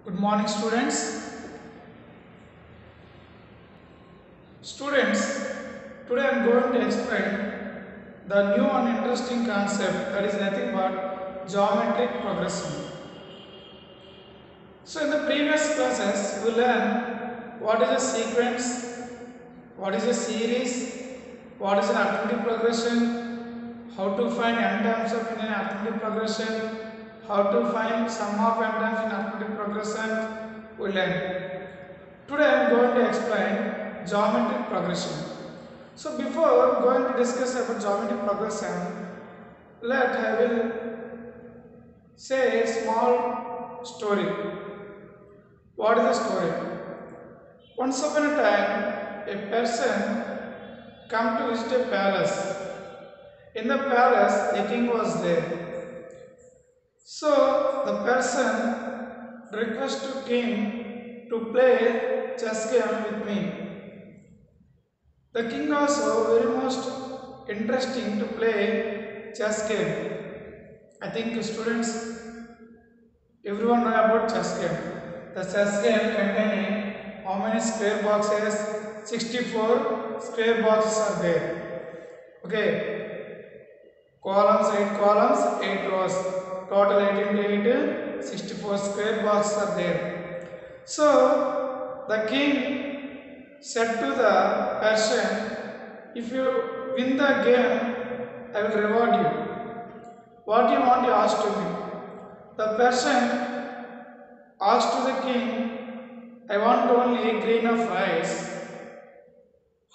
Good morning, students. Students, today I am going to explain the new and interesting concept that is nothing but geometric progression. So, in the previous classes, we learned what is a sequence, what is a series, what is an arithmetic progression, how to find n terms of in an arithmetic progression, how to find sum of n terms in arithmetic progression. We learned. Today I am going to explain geometric progression. So before going to discuss about geometric progression, I will say a small story. What is the story? Once upon a time, a person come to visit a palace. In the palace, a king was there. So the person request to king to play chess game with me. The king also very most interesting to play chess game. I think students, everyone know about chess game. The chess game containing how many square boxes? 64 square boxes are there. Okay. Columns, 8 columns, 8 rows. Total 8 into 8, 64 square boxes are there. So, the king said to the Persian, if you win the game, I will reward you. What do you want? You ask to me. The Persian asked to the king, I want only a grain of rice.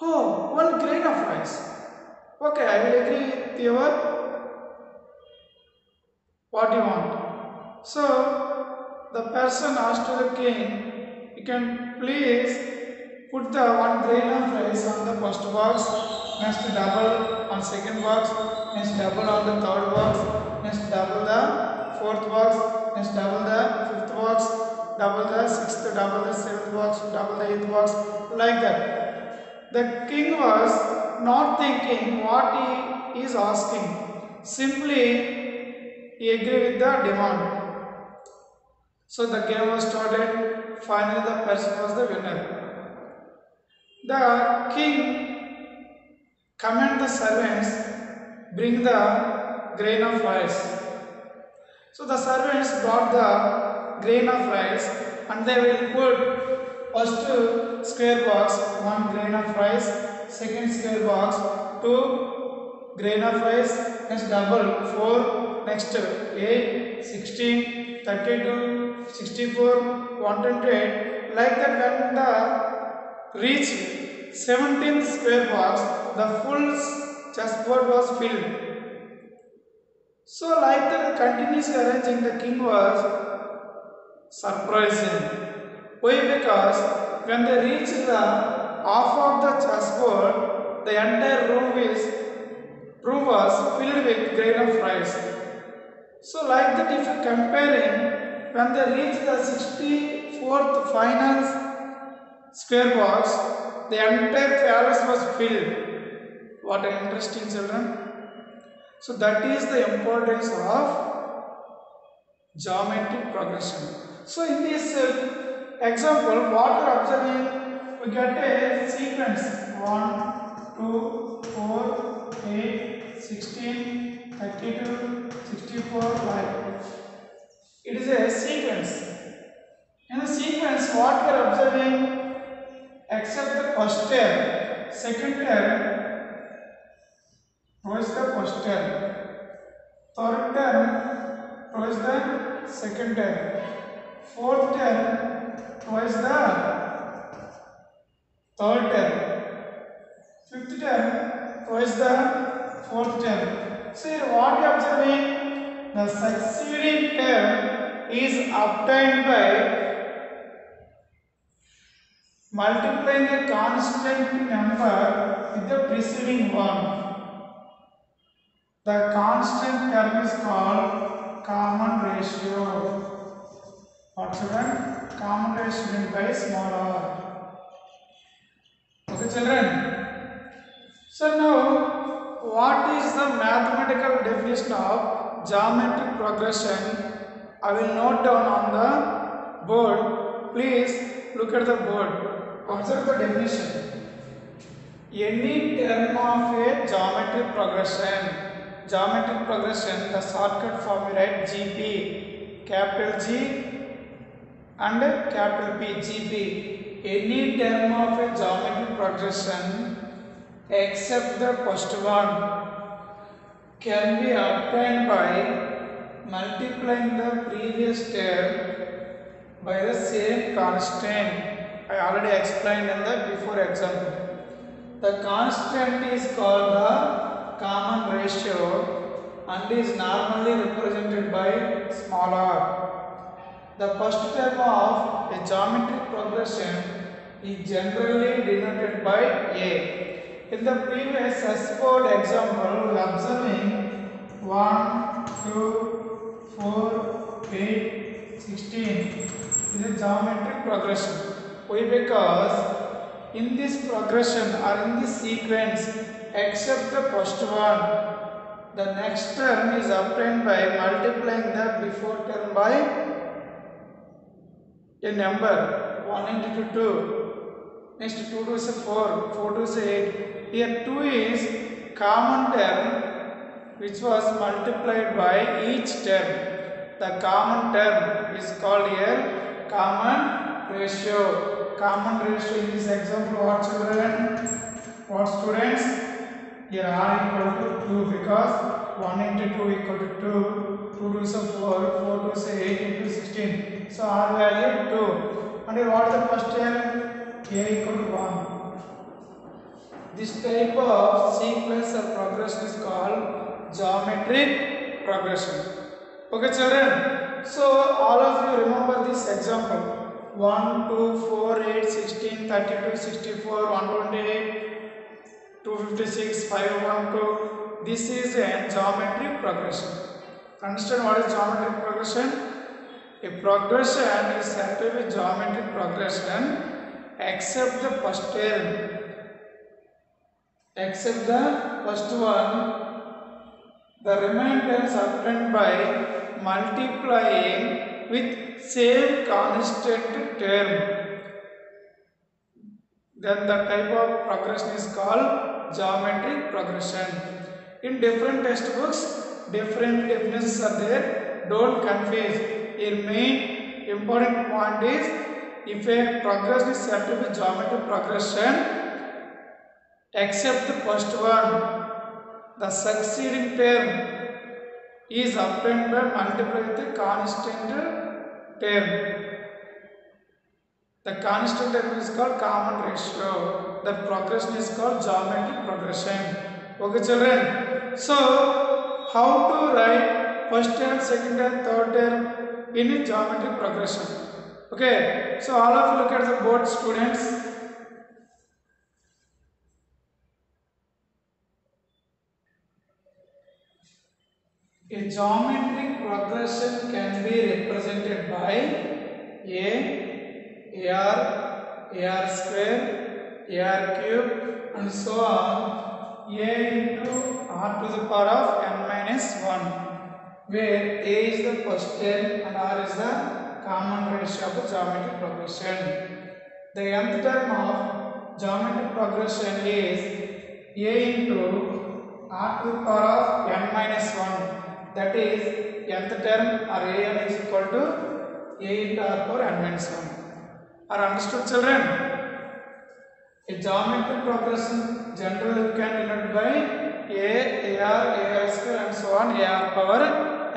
Oh, one grain of rice. Okay, I will agree with your what you want. So, the person asked to the king, you can please put the one grain of rice on the first box, next double on second box, next double on the third box, next double the fourth box, next double the fifth box, double the sixth, double the seventh box, double the eighth box, like that. The king was not thinking what he is asking. Simply he agreed with the demand. So the game was started. Finally, the person was the winner. The king commanded the servants bring the grain of rice. So the servants brought the grain of rice and they will put first square box 1 grain of rice, second square box 2 grain of rice, next double 4, next 8, 16, 32, 64, 128. Like that, when the reach 17th square box, the full chessboard was filled. So like that, continuously arranging, the king was surprising. Why? Because when they reached the half of the chessboard, the entire room was filled with grain of rice. So like that, if you comparing, when they reached the 64th final square box, the entire palace was filled. What an interesting, children. So that is the importance of geometric progression. So in this example, what we are observing, we get a sequence 1, 2, 4, 8, 16, 32, 64, like. It is a sequence. In the sequence, what we are observing, except the first term, second term, twice the first term, third term, twice the second term, fourth term, twice the third term, fifth term, twice the fourth term. So here what you are observing, the succeeding term is obtained by multiplying a constant number with the preceding one. The constant term is called common ratio. What children? Common ratio meant by small r. Okay, children. So now, what is the mathematical definition of geometric progression? I will note down on the board. Please look at the board. Observe the definition. Any term of a geometric progression. Geometric progression, the shortcut form we write GP, capital G and capital P, GP. Any term of a geometric progression except the first one can be obtained by multiplying the previous term by the same constant. I already explained in the before example. The constant is called the common ratio and is normally represented by small r. The first term of a geometric progression is generally denoted by A. In the previous S4 example, we are observing 1, 2, 4, 8, 16 is a geometric progression. Why? Because in this progression or in this sequence, except the first one, the next term is obtained by multiplying the before term by a number 1 into 2. Next 2 to is 4, 4 to is 8. Here 2 is common term which was multiplied by each term. The common term is called here common ratio. Common ratio in this example, what children? What students? Here r equal to 2 because 1 into 2 equal to 2, 2 to is 4, 4 to is 8 into 16. So r value 2. And here what is the first term? A equal to 1. This type of sequence or progression is called geometric progression. Okay children, so all of you remember this example. 1, 2, 4, 8, 16, 32, 64, 128, 256, 512. This is a geometric progression. Understand what is geometric progression? A progression is said to be geometric progression except the first term. Except the first one, the remaining terms obtained by multiplying with same constant term. Then the type of progression is called geometric progression. In different textbooks, different definitions are there. Don't confuse. Your main important point is if a progression is said to be geometric progression except the first one, the succeeding term is obtained by multiplying with the constant term. The constant term is called common ratio. The progression is called geometric progression. Okay children. So how to write first term, second term, third term in a geometric progression? Okay. So all of you look at the board students. A geometric progression can be represented by AR, AR square, AR cube and so on. A into R to the power of n minus 1, where A is the first term and R is the common ratio of the geometric progression. The nth term of geometric progression is A into R to the power of n minus 1. That is nth term or an is equal to a into r power n minus 1. Are understood children? A geometric progression generally you can denote by ar square and so on ar power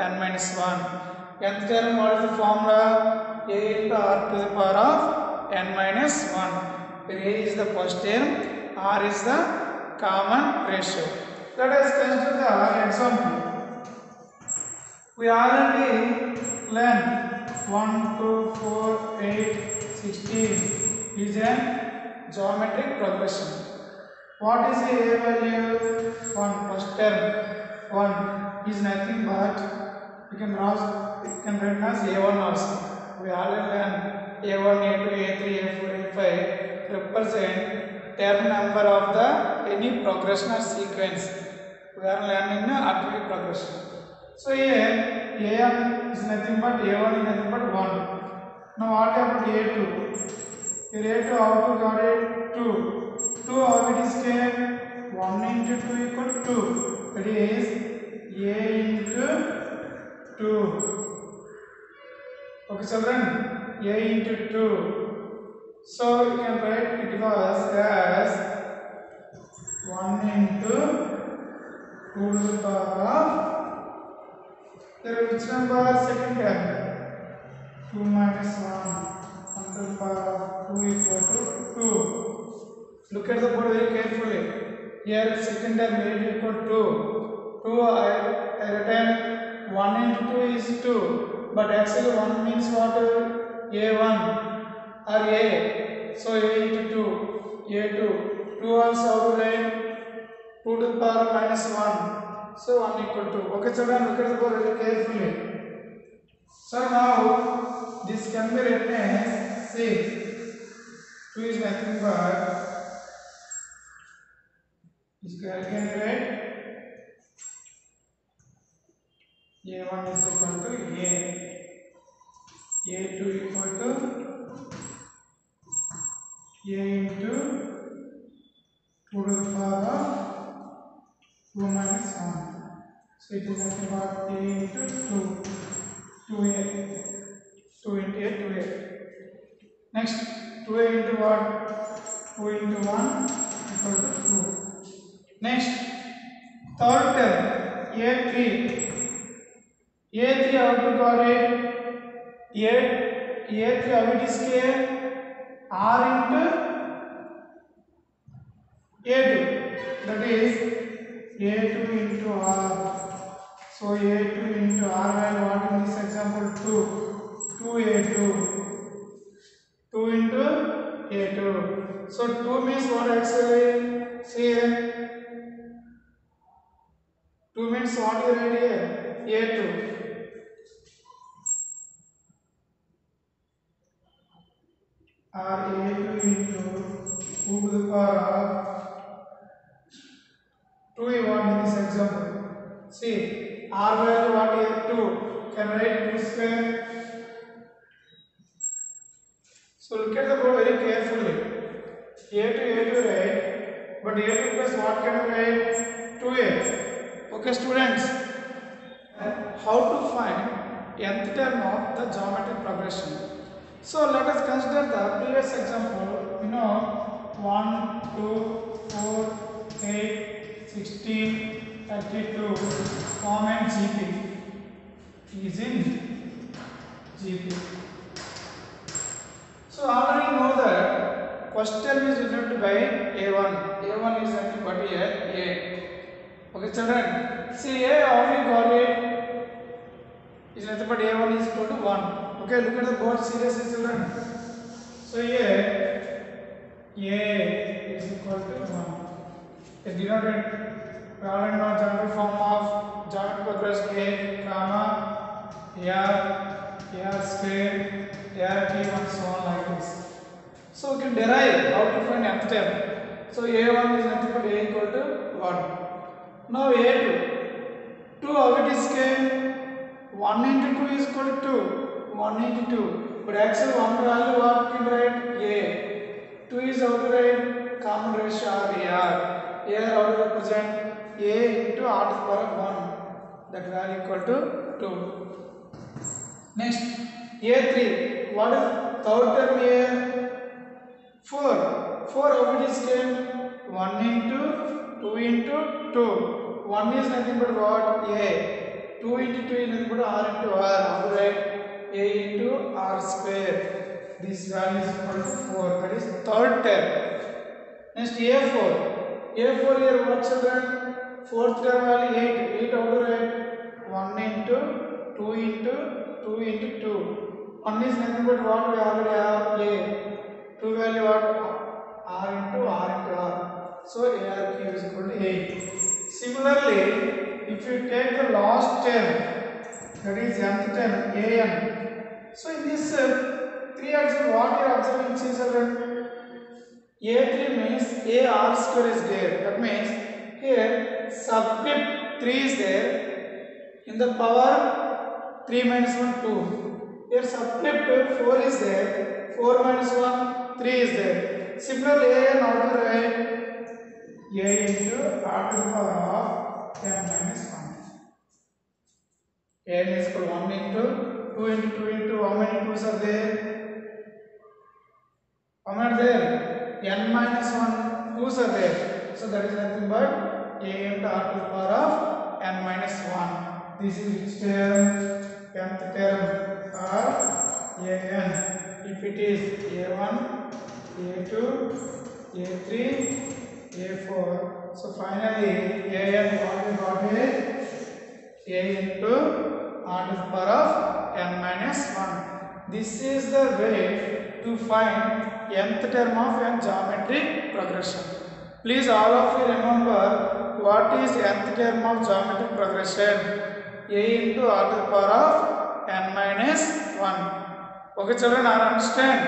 n minus 1. Nth term what is the formula? A into r to the power of n minus 1. Where a is the first term, r is the common ratio. Let us consider the example. We already learned 1, 2, 4, 8, 16 is a geometric progression. What is the a value? 1. First term 1 is nothing but you can write as a1 also. We already learned a1, a2, a3, a4, a5 represent term number of the any progression or sequence. We are learning the arithmetic progression. So here a1 is nothing but a1 is nothing but 1. Now what about A2? Here A2 how to got it? 2. 2 how it is came? 1 into 2 equal 2. That is A into 2. Okay children, A into 2. So you can write it was as 1 into 2 to the power of, there which number second term? 2 minus 1 to the power of 2 equal to 2. Look at the board very carefully. Here second term A equal to 2. I written 1 into 2 is 2. But actually 1 means what? A1 or A. So A into 2. A2. 2 also how to write? 2 to the power of minus 1. So 1 equal to. Okay children, look at the board very carefully. So now this can be written as, say, 2 is nothing but, this can be write A1 is equal to A, A2 equal to A into 2 to the power of 2 minus 1. So it is nothing but A into 2, 2A, 2 into A, 2A. Next, 2A into what? 2 into 1 equal to 2. Next, third term, A3. A3 how to got it? A3 how it is came? R into A2. That is A2 into R. So A2 into R value what in this example? 2. 2A2. 2 into A2. So 2 means what actually? See here. 2 means what you write here? A2. Or A2 into 2 to the power of 2 you want in this example. See, R value what is 2? Can write 2 square. So look at the board very carefully. A2 right, but A2 plus what can we write? 2A. Okay students, how to find nth term of the geometric progression? So let us consider the previous example. You know 1, 2, 4, 8, 16, 32 form and GP is in GP. So already know that first term is denoted by A1. A1 is nothing but here A. Okay children, see A already got it is nothing but A1 is equal to 1. Okay, look at the board seriously children. So here A is equal to 1. It denoted we already know general form of geometric progression A, comma, AR square, AR cube and so on like this. So we can derive how to find nth term. So A1 is nothing but A equal to 1. Now A2. 2 how it is came? 1 into 2 is equal to 2. 1 into 2. But actually 1 value what can write? A. 2 is how to write? Common ratio or AR. AR how to represent? A into R to the power of 1. That value equal to 2. Next, A3. What is third term here? 4. 4 how it is came? 1 into 2 into 2. 1 is nothing but what? A. 2 into 2 is nothing but R into R. How to write? A into R square. This value is equal to 4. That is third term. Next A4. A4 here what children? Fourth term value 8. 8 how to write? 1 into 2 into 2 into 2. 1 is nothing but what we already have? A. 2 value what? R into R. So AR cube is equal to 8. Similarly, if you take the last term, that is nth term, AN. So in this 3 axis, what you are observing children? A3 means AR square is there. That means here subscript 3 is there. In the power 3 minus 1, 2. Here subscript 4 is there. 4 minus 1, 3 is there. Similarly, a and how to write? A into r to the power of n minus 1. n is equal to 1 into 2 into 2 into how many 2's are there? How many are there? N minus 1 2's are there. So that is nothing but a into r to the power of n minus 1. This is which term? Nth term of an. If it is a1, a2, a3, a4. So finally an what we got is a into r to the power of n minus 1. This is the way to find nth term of a geometric progression. Please all of you remember what is nth term of geometric progression. A into r to the power of n minus 1. Okay children, I understand.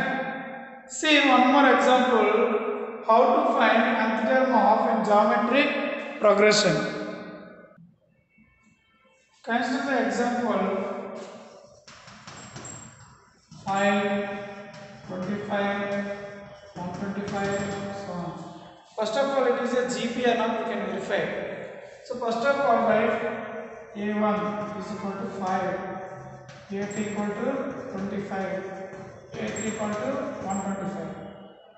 See one more example how to find nth term of a geometric progression. Consider the example 5, 25, 125, so on. First of all, it is a GP or not, we can verify. So first of all, write A1 is equal to 5, A2 equal to 25, A3 equal to 125.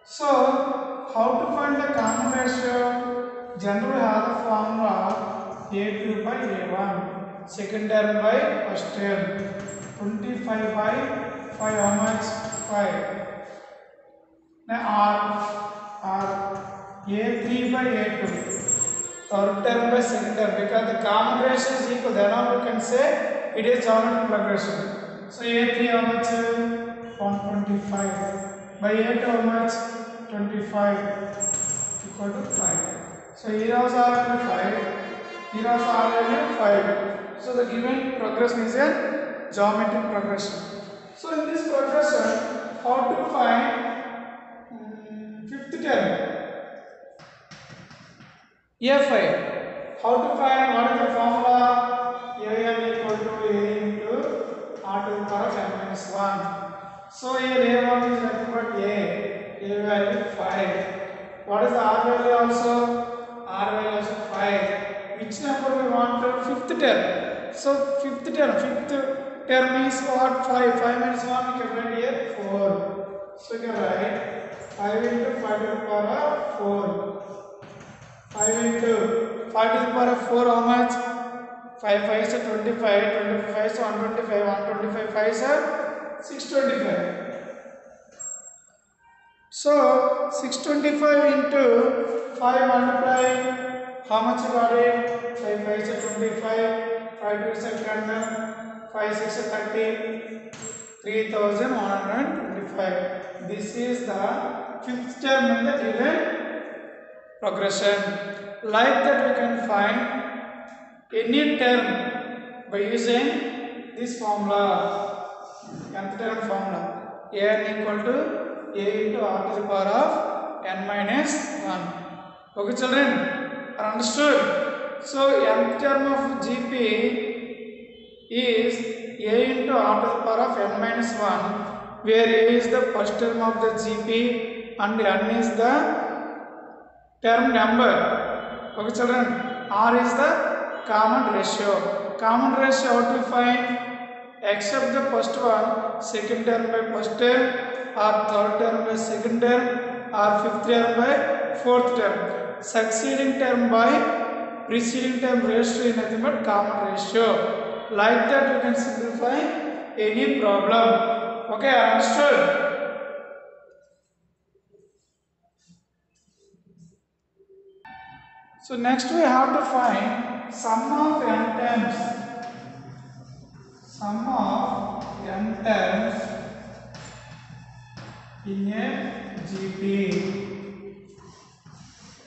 So, how to find the common ratio? Generally have the formula A2 by A1, second term by first term, 25 by 5, how much? 5. Now A3 by A2, third term by second term, because the common ratio is equal, then all we can say it is geometric progression. So A3 how much? 125 by A2 how much? 25 equal to 5. So here also R value 5, here also R value 5. So the given progression is a geometric progression. So in this progression, how to find fifth term? A5. How to find what is the formula? An equal to A into r to the power of n minus 1. So here A1 is nothing but A value 5. What is the R value also? R value also 5. Which number we want? Fifth term. So fifth term means what? 5. 5 minus 1 we can write here 4. So we can write 5 into 5 to the power of 4. 5 into 5 to the power of 4 how much? 5 5 is 25, 25 is 125, 125 5 is 625. So 625 into 5 multiply, how much you got it? 5 5 is 25, 5 2 is 10, 5 6 is 30, 3125. This is the fifth term in the given progression. Like that we can find any term by using this formula, nth term formula. An equal to A into r to the power of n minus 1. Okay children, are understood? So nth term of GP is A into r to the power of n minus 1, where A is the first term of the GP and n is the term number. Okay children, R is the common ratio. Common ratio how to find? Except the first one, second term by first term, or third term by second term, or fifth term by fourth term. Succeeding term by preceding term ratio is nothing but common ratio. Like that you can simplify any problem. Okay, understood? So next we have to find sum of n terms. Sum of n terms in a GP.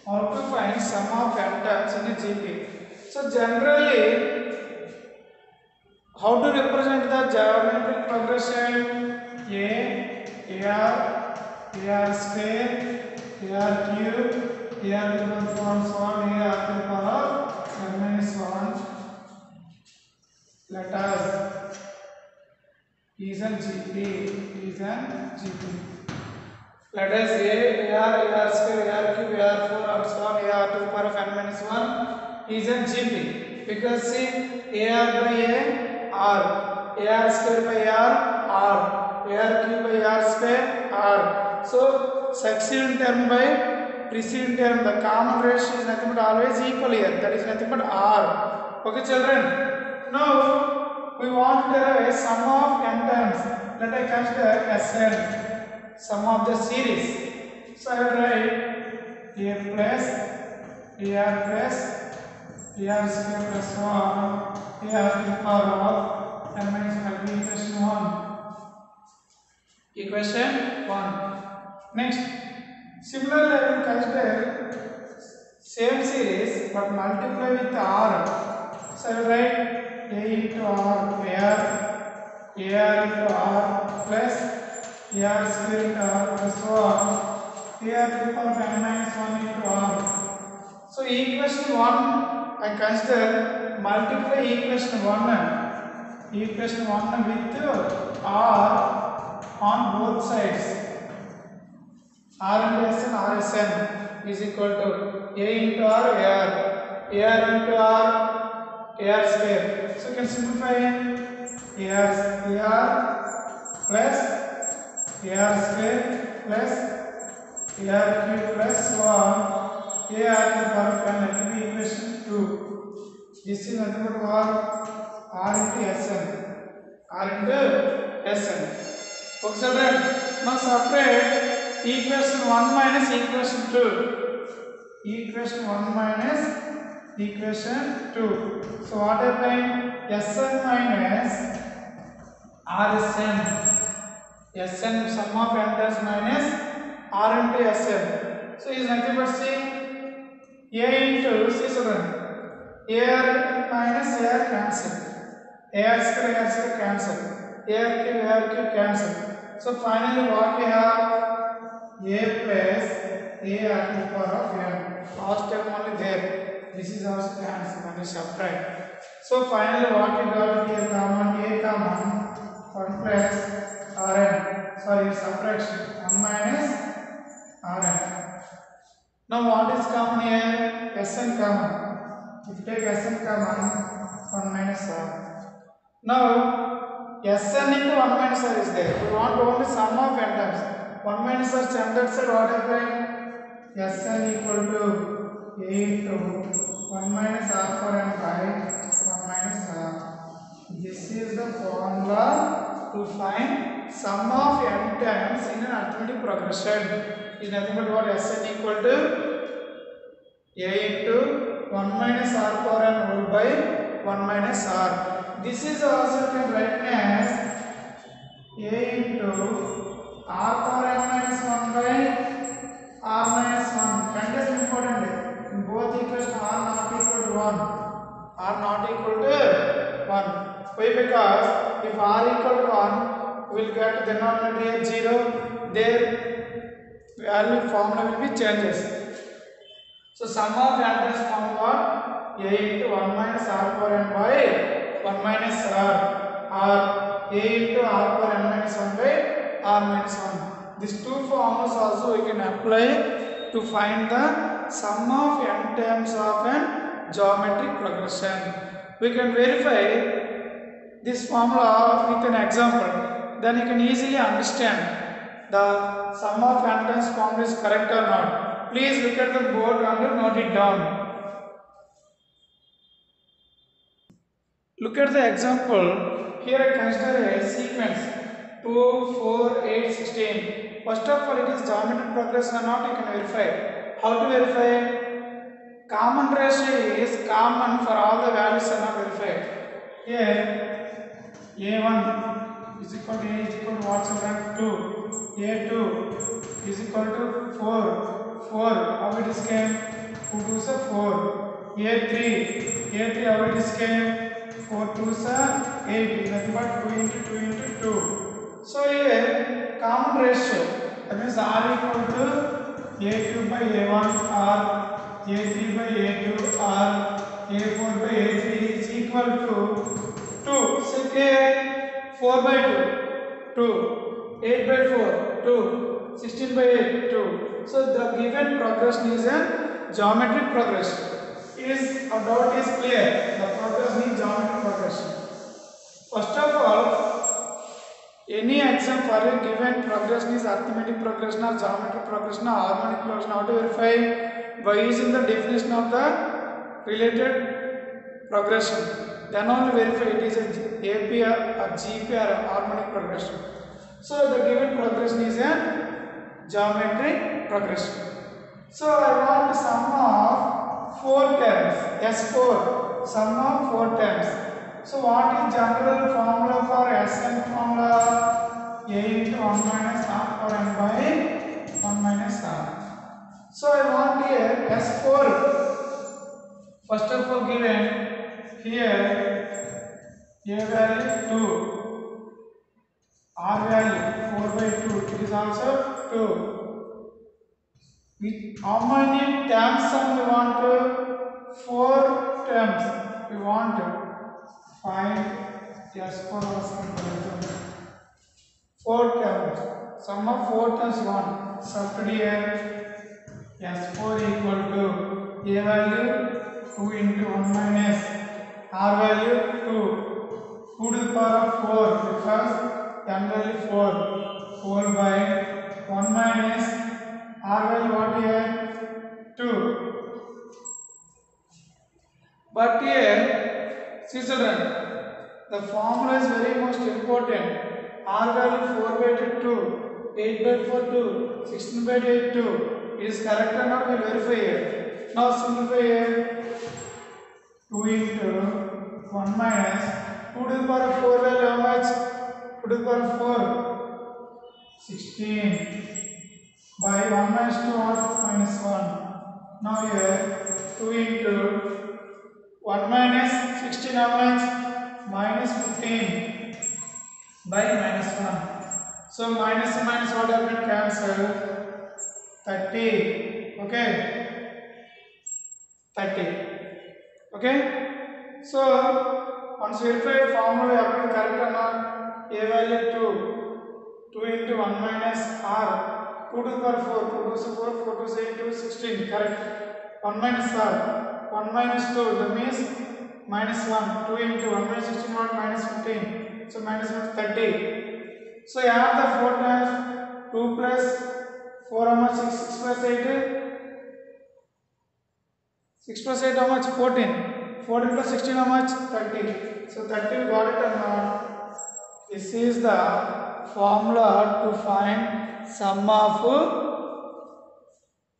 How to find sum of n terms in a GP? So generally, how to represent the geometric progression? AR square, AR cube, AR to the power of 1, AR to the power of n minus 1. Let us is an GP, is an GP. Let us say AR square, AR cube, AR4, or so on, AR to the power of n minus 1 is an GP. Because see, AR by A, R, AR square by R, AR cube by R square, R. So, succeeding term by preceding term, the common ratio is nothing but always equal here. That is nothing but R. Okay, children. Now, we want to derive a sum of n terms. Let us consider Sn. Sum of the series. So I will write A plus AR square plus 1 AR to the power of n minus 1 equation 1. Equation 1. Next, similarly I will consider same series but multiply with R. So I will write A into R AR into R plus AR square into R plus 1 AR to the power of n minus 1 into R. So equation 1 I consider multiply equation 1 with R on both sides. R into Sn, R Sn is equal to A into R AR into R square. So you can simplify AR plus AR square plus AR cube plus 1 AR to the power of n, that will be equation 2. This is nothing but R into Sn. Okay, children. Now separate equation 1 minus equation 2. Equation 1 minus equation 2. So what happened? Sn minus Rsn. Sn sum of n terms minus R into Sn. So is nothing but see A into C children. AR minus AR cancel. AR square cancel. AR cube cancel. So finally what we have? A plus AR to the power of n. Last term only there. This is also cancelled when you subtract. So finally what we got here common? A common 1 plus Rn. Sorry, subtraction 1 minus Rn. Now what is common here? Sn common. If you take Sn common, 1 minus R. Now Sn into 1 minus R is there. We want only sum of n terms. 1 minus R sum that side what happened? Sn equal to A into 1 minus R for n by 1 minus R. This is the formula to find sum of n terms in an arithmetic progression. Is nothing but what? Sn equal to A into 1 minus R power n whole by 1 minus R. This is also can write as A into R power n minus 1 by R minus 1. Condition important. In both equations R not equal to 1. R not equal to 1. Why? Because if R equal to 1, we will get the denominator 0. Their value formula will be changes. So sum of n terms form what? A into 1 minus R power n by 1 minus R, or A into R power n minus 1 by R minus 1. These two formulas also we can apply to find the sum of n terms of an geometric progression. We can verify this formula with an example. Then you can easily understand the sum of n terms formula is correct or not. Please look at the board and note it down. Look at the example. Here I consider a sequence 2, 4, 8, 16. First of all, it is geometric progression or not, you can verify. How to verify? Common ratio is common for all the values are not verified. Here, A1 is equal to A is equal to what children? 2. A2 is equal to 4. 4, how it is came? 2 2s are 4. A3 how it is came? 4 2s are 8. Nothing but 2 into 2 into 2. So here common ratio, that means R equal to A2 by A1 or A3 by A2 or A4 by A3 is equal to 2. So here 4 by 2. 8 by 4, 2. 16 by 8, 2. So the given progression is a geometric progression. Is our doubt is clear? The progression is geometric progression. First of all, any exam for a given progression is arithmetic progression or geometric progression or harmonic progression. How to verify? By using the definition of the related progression. Then only verify it is a AP or GP or a harmonic progression. So the given progression is a geometric progression. So I want sum of 4 terms, S4, sum of 4 terms. So what is general formula for Sn formula? A into 1 minus r power n by 1 minus r. So I want here S4. First of all given here A value 2, R value 4 by 2, it is also 2. How many terms sum we want? 4 terms. We want to find S4 or 4 terms. Sum of 4 terms we want. Substitute here S4 equal to A value 2 into 1 minus R value 2. 2 to the power of 4 because n value 4. 4 by 1 minus R value what here? 2. But here, see children, the formula is very most important. R value 4 by 2, 8 by 4 2, 16 by 8 2. It is correct or not? We will verify here. Now simplify here. 2 into 1 minus 2 to the power of 4 value how much? 2 to the power of 4, 16 by 1 minus 2 what? Minus 1. Now here 2 into 1 minus 16 how much? Minus 15 by minus 1. So minus and minus what happened? Cancel. 30. Okay? 30. Okay? So once verify formula we have to correct or not? A value 2 into 1 minus R 2 to the power 4, 2 to the 4, 4 to the 8 to 16, correct. 1 minus R 1 minus 2, that means minus 1, 2 into 1 minus 16 what? Minus 15, so minus 1 is 30. So add the 4 times, 2 plus 4 how much? 6 plus 8, 6 plus 8 how much? 14. 14 plus 16 how much? 30. So 30 we got it or not? This is the formula to find sum of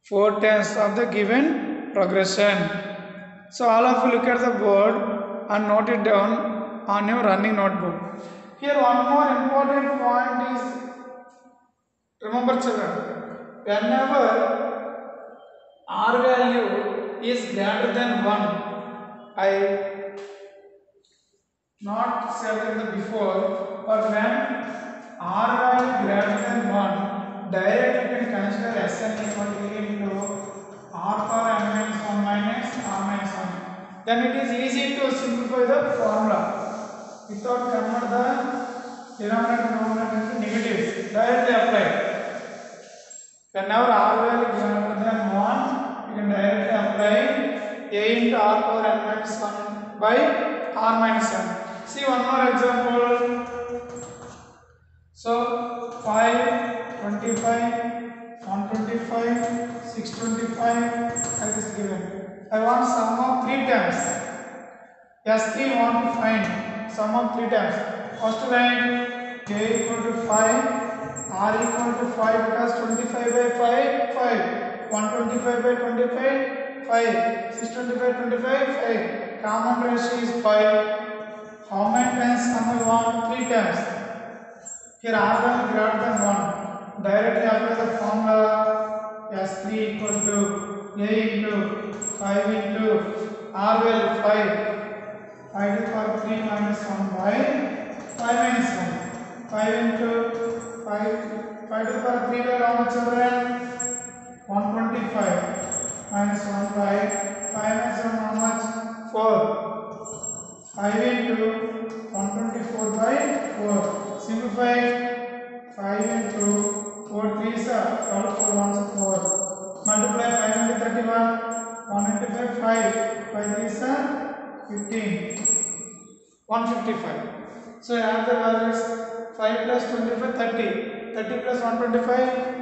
4 terms of the given progression. So all of you look at the board and note it down on your running notebook. Here one more important point is, remember children, whenever R value is greater than 1, I not said in the before, but when R value greater than 1, directly you can consider Sn equal to A into R power n minus 1 minus R minus 1. Then it is easy to simplify the formula without convert the denominator into negatives. Directly apply. Whenever R value is greater than 1, you can directly apply A into R power n minus 1 by R minus 1. See one more example. So 5, 25, 125, 625 as is given. I want sum of 3 terms. S3 want to find sum of 3 terms. First line A equal to 5, R equal to 5 because 25 by 5, 5. 125 by 25, 5. 625, 25, 5. Common ratio is 5. How many times sum we want? 3 times. Here R value greater than 1. Directly apply the formula S3 equal to A into 5 into R value 5. 5 to the power 3 minus 1 by 5 minus 1. 5 into 5. 5 to the power 3 value how much children? 125 minus 1 by 5 minus 1 how much? 4. 5 into 124 by 4. Simplify. into 4 3s are 4 1s are 4. Multiply 5 into 31. 1 into 5 5. 5 3s are 15. 155. So add the values. 5 plus 25 30. 30 plus 125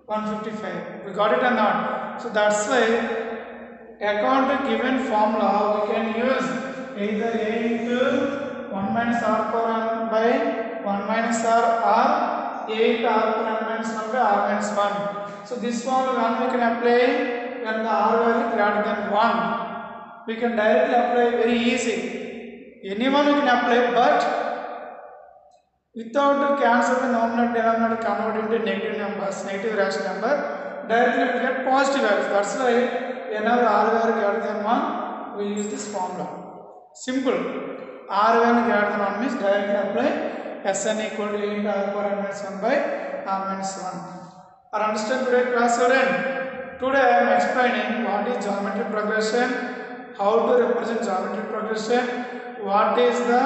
155. We got it or not? So that's why according to given formula we can use either a into 1 minus r power n by 1 minus r or a into r power n minus 1 by r minus 1. So this formula when we can apply when the r value greater than 1. We can directly apply very easy. Anyone we can apply, but without to cancel the numerator denominator convert into negative numbers, negative rational number, directly we get positive values. That's why whenever r value greater than 1, we use this formula. Simple. R value greater than 1 means directly apply Sn equal to a into r power n minus 1 by r minus 1. Are understand today class student? Today I am explaining what is geometric progression, how to represent geometric progression, what is the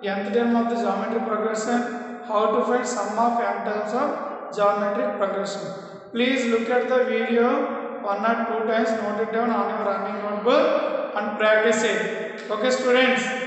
nth term of the geometric progression, how to find sum of n terms of geometric progression. Please look at the video 1 or 2 times, note it down on your running notebook and practice it. Okay students.